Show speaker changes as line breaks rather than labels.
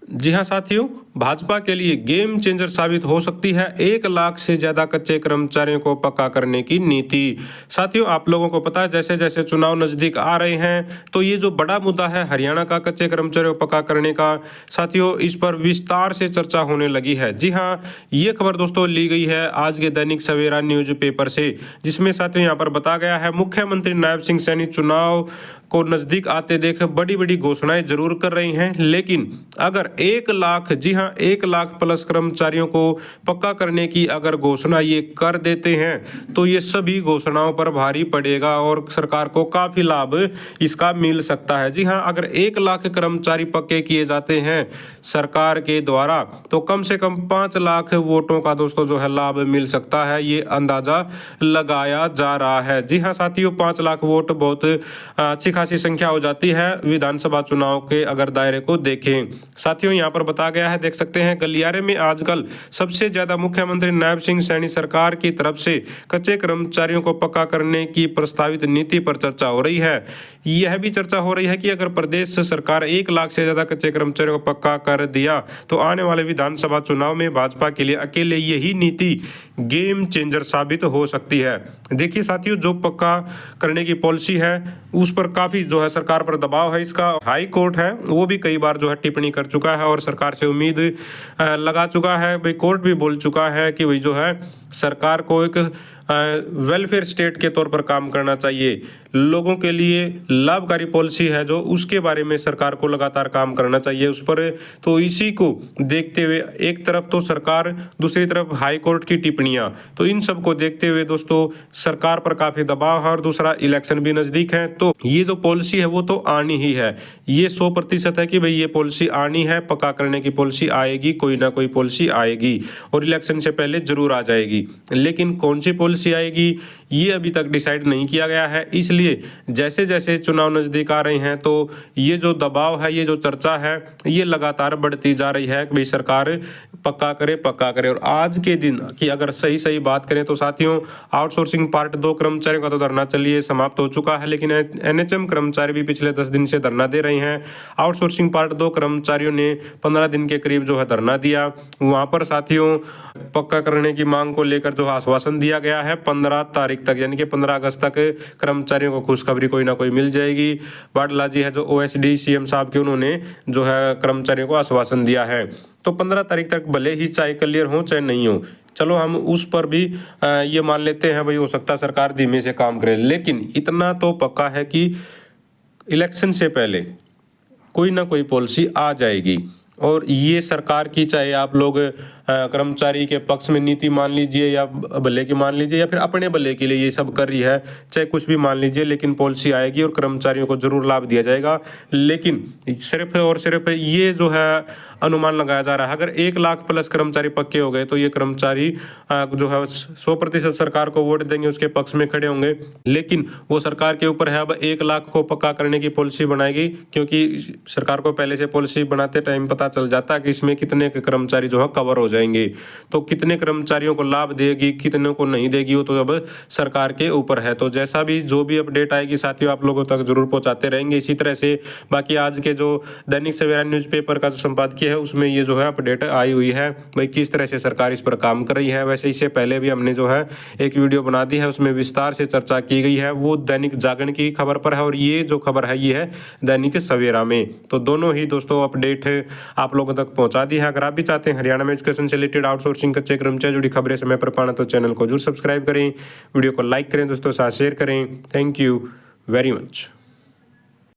जी हाँ साथियों, भाजपा के लिए गेम चेंजर साबित हो सकती है 1 लाख से ज्यादा कच्चे कर्मचारियों को पक्का करने की नीति। साथियों, आप लोगों को पता है जैसे जैसे चुनाव नजदीक आ रहे हैं तो ये जो बड़ा मुद्दा है हरियाणा का कच्चे कर्मचारियों को पक्का करने का, साथियों इस पर विस्तार से चर्चा होने लगी है। जी हाँ, ये खबर दोस्तों ली गई है आज के दैनिक सवेरा न्यूज पेपर से, जिसमें साथियों यहाँ पर बताया गया है मुख्यमंत्री नायब सिंह सैनी चुनाव को नजदीक आते देख बड़ी बड़ी घोषणाएं जरूर कर रही हैं, लेकिन अगर 1 लाख, जी हाँ 1 लाख प्लस कर्मचारियों को पक्का करने की अगर घोषणा ये कर देते हैं तो ये सभी घोषणाओं पर भारी पड़ेगा और सरकार को काफी लाभ इसका मिल सकता है। जी हाँ, अगर 1 लाख कर्मचारी पक्के किए जाते हैं सरकार के द्वारा तो कम से कम 5 लाख वोटों का दोस्तों जो है लाभ मिल सकता है, ये अंदाजा लगाया जा रहा है। जी हाँ साथियों, 5 लाख वोट बहुत अच्छी खासी संख्या हो जाती है विधानसभा चुनाव के अगर दायरे को देखें। साथियों यहाँ पर बताया गया है, देख सकते हैं गलियारे में आजकल सबसे ज्यादा मुख्यमंत्री नायब सिंह सैनी सरकार की तरफ से कच्चे कर्मचारियों को पक्का करने की प्रस्तावित नीति पर चर्चा हो रही है। यह भी चर्चा हो रही है कि अगर प्रदेश सरकार 1 लाख से ज्यादा कच्चे कर्मचारियों को पक्का कर दिया तो आने वाले विधानसभा चुनाव में भाजपा के लिए अकेले यही नीति गेम चेंजर साबित हो सकती है। देखिए साथियों, जो पक्का करने की पॉलिसी है उस पर काफी जो है सरकार पर दबाव है। इसका हाई कोर्ट है वो भी कई बार जो है टिप्पणी कर चुका है और सरकार से उम्मीद लगा चुका है। भाई कोर्ट भी बोल चुका है कि भाई जो है सरकार को एक वेलफेयर स्टेट के तौर पर काम करना चाहिए, लोगों के लिए लाभकारी पॉलिसी है जो उसके बारे में सरकार को लगातार काम करना चाहिए उस पर। तो इसी को देखते हुए एक तरफ तो सरकार, दूसरी तरफ हाई कोर्ट की टिप्पणियां, तो इन सब को देखते हुए दोस्तों सरकार पर काफी दबाव है और दूसरा इलेक्शन भी नजदीक है। तो ये जो पॉलिसी है वो तो आनी ही है, ये 100% है कि भाई ये पॉलिसी आनी है, पक्का करने की पॉलिसी आएगी, कोई ना कोई पॉलिसी आएगी और इलेक्शन से पहले जरूर आ जाएगी। लेकिन कौन सी पॉलिसी आएगी ये अभी तक डिसाइड नहीं किया गया है, इसलिए जैसे जैसे चुनाव नजदीक आ रहे हैं तो ये जो दबाव है, ये जो चर्चा है ये लगातार बढ़ती जा रही है कि भाई सरकार पक्का करे। और आज के दिन की अगर सही बात करें तो साथियों, आउटसोर्सिंग पार्ट 2 कर्मचारियों का तो धरना चलिए समाप्त हो चुका है, लेकिन एनएचएम कर्मचारी भी पिछले 10 दिन से धरना दे रहे हैं। आउटसोर्सिंग पार्ट 2 कर्मचारियों ने 15 दिन के करीब जो है धरना दिया। वहां पर साथियों पक्का करने की मांग को लेकर जो आश्वासन दिया गया है 15 तारीख तक, यानी कि 15 अगस्त तक कर्मचारियों को खुशखबरी कोई ना कोई मिल जाएगी। बाडला जी है जो ओएसडी सीएम साहब के, उन्होंने जो है कर्मचारियों को आश्वासन दिया है। तो 15 तारीख तक भले ही चाहे क्लियर हो चाहे नहीं हो, चलो हम उस पर भी ये मान लेते हैं भाई हो सकता है सरकार धीमे से काम करे, लेकिन इतना तो पक्का है कि इलेक्शन से पहले कोई ना कोई पॉलिसी आ जाएगी। और ये सरकार की, चाहे आप लोग कर्मचारी के पक्ष में नीति मान लीजिए या भले की मान लीजिए या फिर अपने भले के लिए ये सब कर रही है, चाहे कुछ भी मान लीजिए, लेकिन पॉलिसी आएगी और कर्मचारियों को जरूर लाभ दिया जाएगा। लेकिन सिर्फ और सिर्फ ये जो है अनुमान लगाया जा रहा है, अगर 1 लाख प्लस कर्मचारी पक्के हो गए तो ये कर्मचारी जो है 100% सरकार को वोट देंगे, उसके पक्ष में खड़े होंगे। लेकिन वो सरकार के ऊपर है, अब 1 लाख को पक्का करने की पॉलिसी बनाएगी, क्योंकि सरकार को पहले से पॉलिसी बनाते टाइम पता चल जाता है कि इसमें कितने कर्मचारी जो है कवर हो जाएंगे, तो कितने कर्मचारियों को लाभ देगी कितने को नहीं देगी वो तो अब सरकार के ऊपर है। तो जैसा भी जो भी अपडेट आएगी साथियों आप लोगों तक जरूर पहुंचाते रहेंगे इसी तरह से। बाकी आज के जो दैनिक सवेरा न्यूज़पेपर का जो संपादकीय है उसमें ये जो है अपडेट आई हुई है भाई किस तरह से सरकार इस पर काम कर रही है। वैसे इससे पहले भी हमने जो है एक वीडियो बना दी है, उसमें विस्तार से चर्चा की गई है, वो दैनिक जागरण की खबर पर है और ये जो खबर है ये है दैनिक सवेरा में। तो दोनों ही दोस्तों अपडेट आप लोगों तक पहुंचा दी है। अगर आप भी चाहते हैं हरियाणा में एजुकेशन से रिलेटेड आउटसोर्सिंग कच्चे कर्मचारी जुड़ी खबरें समय पर पाना तो चैनल को जरूर सब्सक्राइब करें, वीडियो को लाइक करें, दोस्तों साथ शेयर करें। Thank you very much.